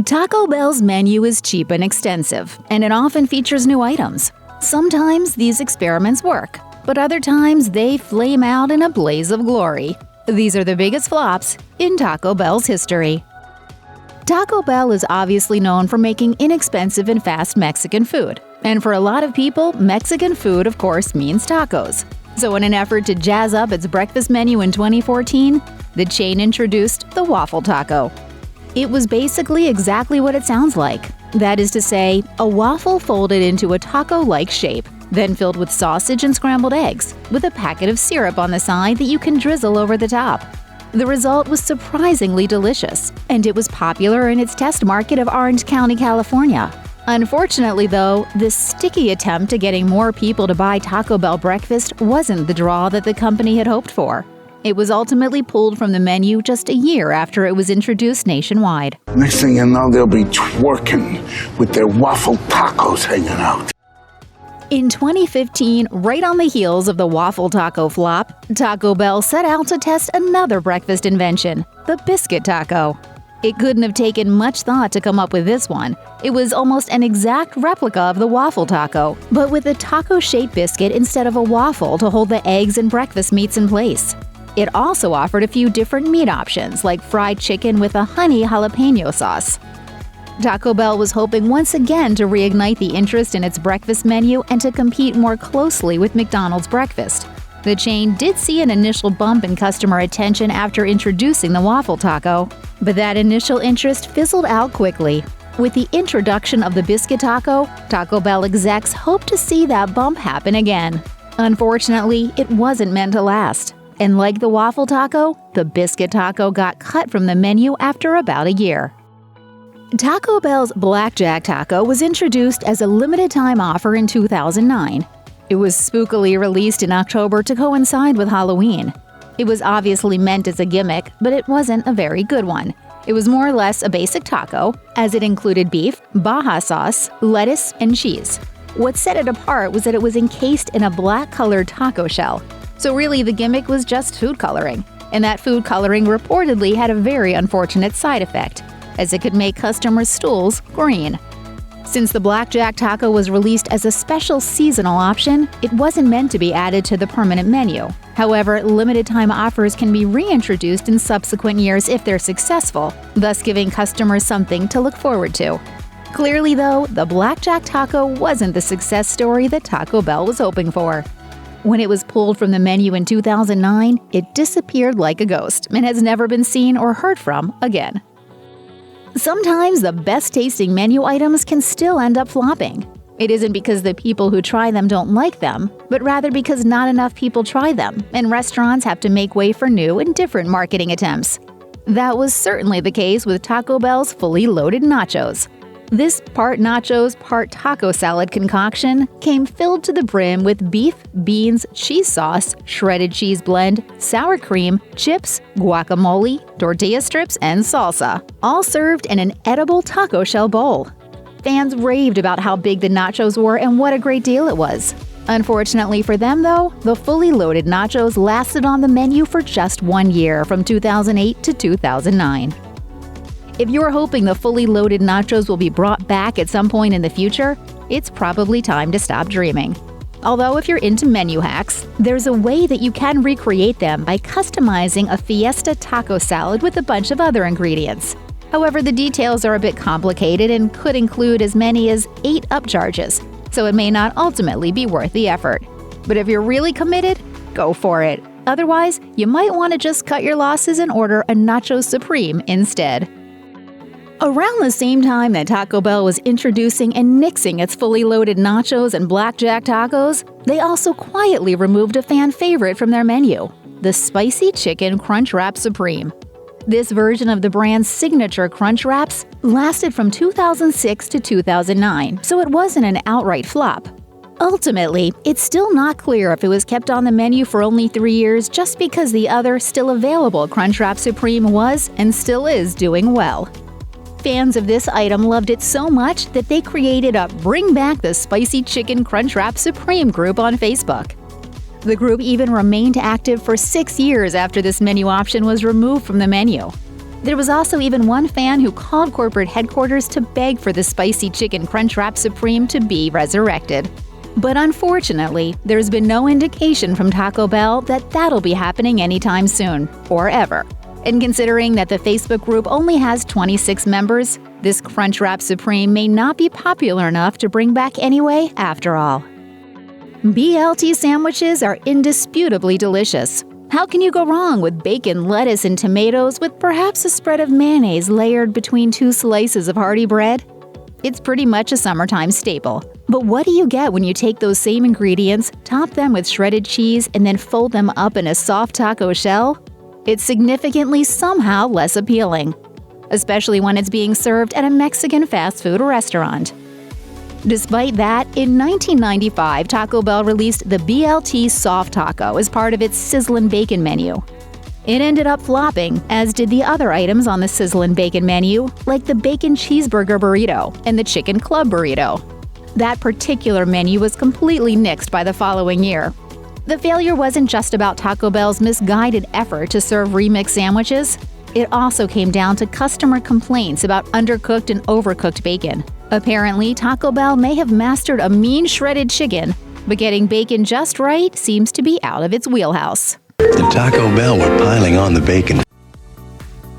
Taco Bell's menu is cheap and extensive, and it often features new items. Sometimes these experiments work, but other times they flame out in a blaze of glory. These are the biggest flops in Taco Bell's history. Taco Bell is obviously known for making inexpensive and fast Mexican food. And for a lot of people, Mexican food, of course, means tacos. So in an effort to jazz up its breakfast menu in 2014, the chain introduced the Waffle Taco. It was basically exactly what it sounds like. That is to say, a waffle folded into a taco-like shape, then filled with sausage and scrambled eggs, with a packet of syrup on the side that you can drizzle over the top. The result was surprisingly delicious, and it was popular in its test market of Orange County, California. Unfortunately, though, this sticky attempt at getting more people to buy Taco Bell breakfast wasn't the draw that the company had hoped for. It was ultimately pulled from the menu just a year after it was introduced nationwide. Next thing you know, they'll be twerking with their waffle tacos hanging out. In 2015, right on the heels of the Waffle Taco flop, Taco Bell set out to test another breakfast invention, the Biscuit Taco. It couldn't have taken much thought to come up with this one. It was almost an exact replica of the Waffle Taco, but with a taco-shaped biscuit instead of a waffle to hold the eggs and breakfast meats in place. It also offered a few different meat options, like fried chicken with a honey jalapeno sauce. Taco Bell was hoping once again to reignite the interest in its breakfast menu and to compete more closely with McDonald's breakfast. The chain did see an initial bump in customer attention after introducing the Waffle Taco, but that initial interest fizzled out quickly. With the introduction of the Biscuit Taco, Taco Bell execs hoped to see that bump happen again. Unfortunately, it wasn't meant to last. And like the Waffle Taco, the Biscuit Taco got cut from the menu after about a year. Taco Bell's Blackjack Taco was introduced as a limited-time offer in 2009. It was spookily released in October to coincide with Halloween. It was obviously meant as a gimmick, but it wasn't a very good one. It was more or less a basic taco, as it included beef, Baja sauce, lettuce, and cheese. What set it apart was that it was encased in a black-colored taco shell. So really, the gimmick was just food coloring. And that food coloring reportedly had a very unfortunate side effect, as it could make customers' stools green. Since the Blackjack Taco was released as a special seasonal option, it wasn't meant to be added to the permanent menu. However, limited-time offers can be reintroduced in subsequent years if they're successful, thus giving customers something to look forward to. Clearly, though, the Blackjack Taco wasn't the success story that Taco Bell was hoping for. When it was pulled from the menu in 2009, it disappeared like a ghost and has never been seen or heard from again. Sometimes the best-tasting menu items can still end up flopping. It isn't because the people who try them don't like them, but rather because not enough people try them, and restaurants have to make way for new and different marketing attempts. That was certainly the case with Taco Bell's fully loaded nachos. This part nachos, part taco salad concoction came filled to the brim with beef, beans, cheese sauce, shredded cheese blend, sour cream, chips, guacamole, tortilla strips, and salsa, all served in an edible taco shell bowl. Fans raved about how big the nachos were and what a great deal it was. Unfortunately for them, though, the fully loaded nachos lasted on the menu for just 1 year, from 2008 to 2009. If you're hoping the fully loaded nachos will be brought back at some point in the future, it's probably time to stop dreaming. Although if you're into menu hacks, there's a way that you can recreate them by customizing a fiesta taco salad with a bunch of other ingredients. However, the details are a bit complicated and could include as many as 8 upcharges, so it may not ultimately be worth the effort. But if you're really committed, go for it. Otherwise, you might want to just cut your losses and order a Nacho Supreme instead. Around the same time that Taco Bell was introducing and nixing its fully loaded nachos and Blackjack Tacos, they also quietly removed a fan favorite from their menu, the Spicy Chicken Crunchwrap Supreme. This version of the brand's signature Crunchwraps lasted from 2006 to 2009, so it wasn't an outright flop. Ultimately, it's still not clear if it was kept on the menu for only 3 years just because the other, still available Crunchwrap Supreme was and still is doing well. Fans of this item loved it so much that they created a Bring Back the Spicy Chicken Crunchwrap Supreme group on Facebook. The group even remained active for 6 years after this menu option was removed from the menu. There was also even one fan who called corporate headquarters to beg for the spicy chicken Crunchwrap Supreme to be resurrected. But unfortunately, there's been no indication from Taco Bell that that'll be happening anytime soon, or ever. And considering that the Facebook group only has 26 members, this Crunchwrap Supreme may not be popular enough to bring back anyway after all. BLT sandwiches are indisputably delicious. How can you go wrong with bacon, lettuce, and tomatoes with perhaps a spread of mayonnaise layered between 2 slices of hearty bread? It's pretty much a summertime staple. But what do you get when you take those same ingredients, top them with shredded cheese, and then fold them up in a soft taco shell? It's significantly somehow less appealing, especially when it's being served at a Mexican fast food restaurant. Despite that, in 1995, Taco Bell released the BLT Soft Taco as part of its Sizzlin' Bacon menu. It ended up flopping, as did the other items on the Sizzlin' Bacon menu, like the Bacon Cheeseburger Burrito and the Chicken Club Burrito. That particular menu was completely nixed by the following year. The failure wasn't just about Taco Bell's misguided effort to serve remixed sandwiches. It also came down to customer complaints about undercooked and overcooked bacon. Apparently, Taco Bell may have mastered a mean shredded chicken, but getting bacon just right seems to be out of its wheelhouse. The Taco Bell were piling on the bacon.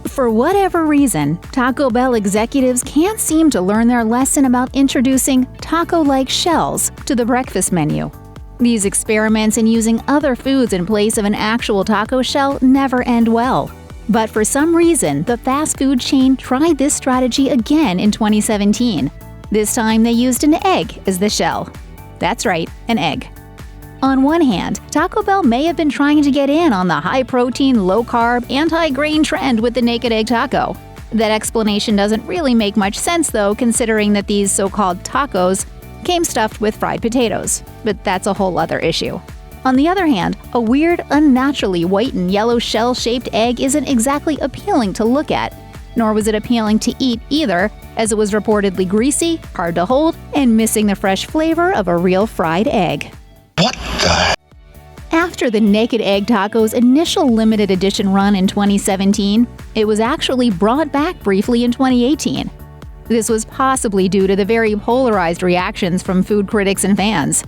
For whatever reason, Taco Bell executives can't seem to learn their lesson about introducing taco-like shells to the breakfast menu. These experiments in using other foods in place of an actual taco shell never end well. But for some reason, the fast food chain tried this strategy again in 2017. This time they used an egg as the shell. That's right, an egg. On one hand, Taco Bell may have been trying to get in on the high-protein, low-carb, anti-grain trend with the naked egg taco. That explanation doesn't really make much sense though, considering that these so-called tacos came stuffed with fried potatoes, but that's a whole other issue. On the other hand, a weird, unnaturally white and yellow shell-shaped egg isn't exactly appealing to look at, nor was it appealing to eat either, as it was reportedly greasy, hard to hold, and missing the fresh flavor of a real fried egg. What the? After the Naked Egg Taco's initial limited edition run in 2017, it was actually brought back briefly in 2018. This was possibly due to the very polarized reactions from food critics and fans.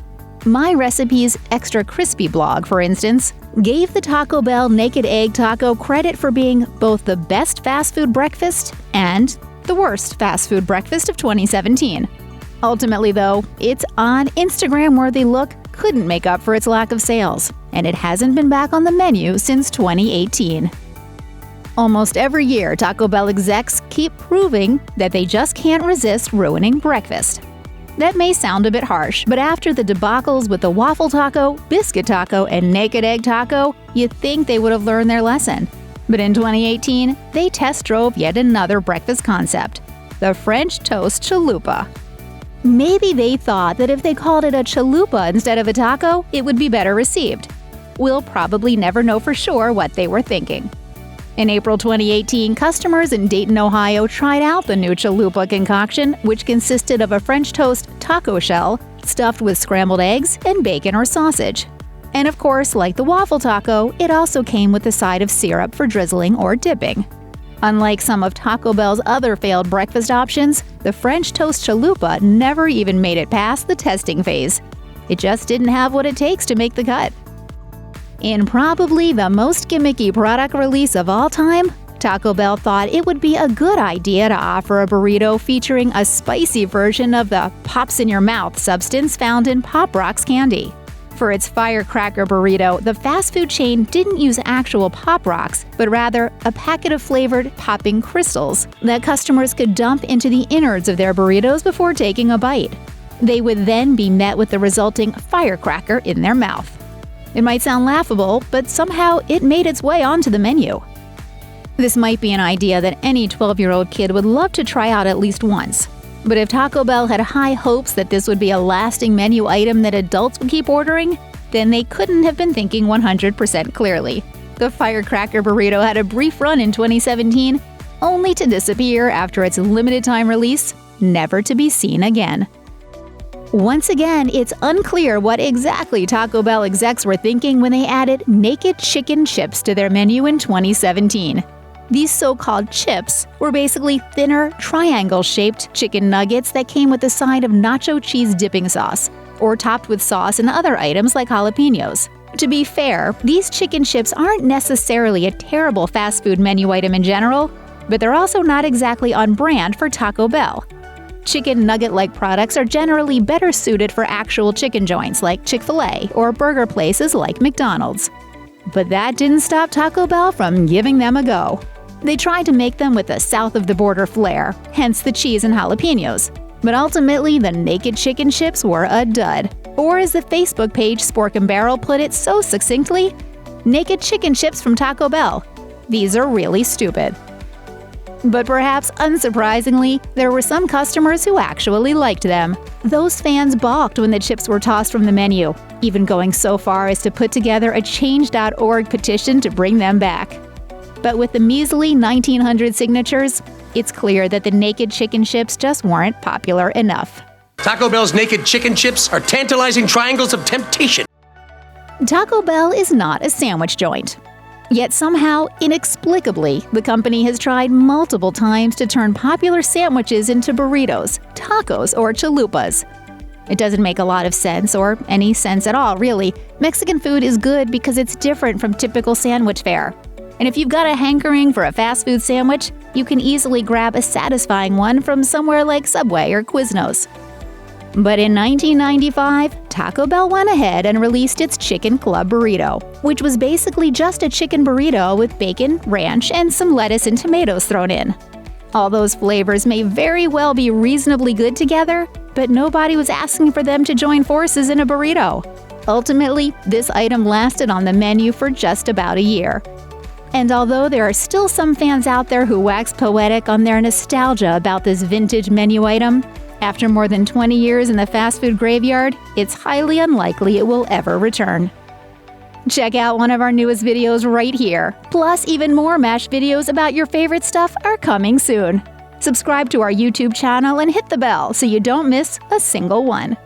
My Recipe's Extra Crispy blog, for instance, gave the Taco Bell Naked Egg Taco credit for being both the best fast food breakfast and the worst fast food breakfast of 2017. Ultimately, though, its odd Instagram-worthy look couldn't make up for its lack of sales, and it hasn't been back on the menu since 2018. Almost every year, Taco Bell execs keep proving that they just can't resist ruining breakfast. That may sound a bit harsh, but after the debacles with the Waffle Taco, Biscuit Taco, and Naked Egg Taco, you'd think they would have learned their lesson. But in 2018, they test drove yet another breakfast concept, the French Toast Chalupa. Maybe they thought that if they called it a chalupa instead of a taco, it would be better received. We'll probably never know for sure what they were thinking. In April 2018, customers in Dayton, Ohio tried out the new chalupa concoction, which consisted of a French toast taco shell stuffed with scrambled eggs and bacon or sausage. And of course, like the Waffle Taco, it also came with a side of syrup for drizzling or dipping. Unlike some of Taco Bell's other failed breakfast options, the French Toast Chalupa never even made it past the testing phase. It just didn't have what it takes to make the cut. In probably the most gimmicky product release of all time, Taco Bell thought it would be a good idea to offer a burrito featuring a spicy version of the pops-in-your-mouth substance found in Pop Rocks candy. For its Firecracker Burrito, the fast food chain didn't use actual Pop Rocks, but rather a packet of flavored popping crystals that customers could dump into the innards of their burritos before taking a bite. They would then be met with the resulting firecracker in their mouth. It might sound laughable, but somehow it made its way onto the menu. This might be an idea that any 12-year-old kid would love to try out at least once. But if Taco Bell had high hopes that this would be a lasting menu item that adults would keep ordering, then they couldn't have been thinking 100% clearly. The Firecracker Burrito had a brief run in 2017, only to disappear after its limited-time release, never to be seen again. Once again, it's unclear what exactly Taco Bell execs were thinking when they added naked chicken chips to their menu in 2017. These so-called chips were basically thinner, triangle-shaped chicken nuggets that came with a side of nacho cheese dipping sauce, or topped with sauce and other items like jalapenos. To be fair, these chicken chips aren't necessarily a terrible fast food menu item in general, but they're also not exactly on brand for Taco Bell. Chicken nugget-like products are generally better suited for actual chicken joints like Chick-fil-A or burger places like McDonald's. But that didn't stop Taco Bell from giving them a go. They tried to make them with a south-of-the-border flair, hence the cheese and jalapenos. But ultimately, the naked chicken chips were a dud. Or as the Facebook page Spork and Barrel put it so succinctly, naked chicken chips from Taco Bell. These are really stupid. But perhaps unsurprisingly, there were some customers who actually liked them. Those fans balked when the chips were tossed from the menu, even going so far as to put together a Change.org petition to bring them back. But with the measly 1,900 signatures, it's clear that the naked chicken chips just weren't popular enough. Taco Bell's naked chicken chips are tantalizing triangles of temptation. Taco Bell is not a sandwich joint. Yet somehow, inexplicably, the company has tried multiple times to turn popular sandwiches into burritos, tacos, or chalupas. It doesn't make a lot of sense, or any sense at all, really. Mexican food is good because it's different from typical sandwich fare. And if you've got a hankering for a fast food sandwich, you can easily grab a satisfying one from somewhere like Subway or Quiznos. But in 1995, Taco Bell went ahead and released its Chicken Club Burrito, which was basically just a chicken burrito with bacon, ranch, and some lettuce and tomatoes thrown in. All those flavors may very well be reasonably good together, but nobody was asking for them to join forces in a burrito. Ultimately, this item lasted on the menu for just about a year. And although there are still some fans out there who wax poetic on their nostalgia about this vintage menu item, after more than 20 years in the fast food graveyard, it's highly unlikely it will ever return. Check out one of our newest videos right here. Plus, even more MASH videos about your favorite stuff are coming soon. Subscribe to our YouTube channel and hit the bell so you don't miss a single one.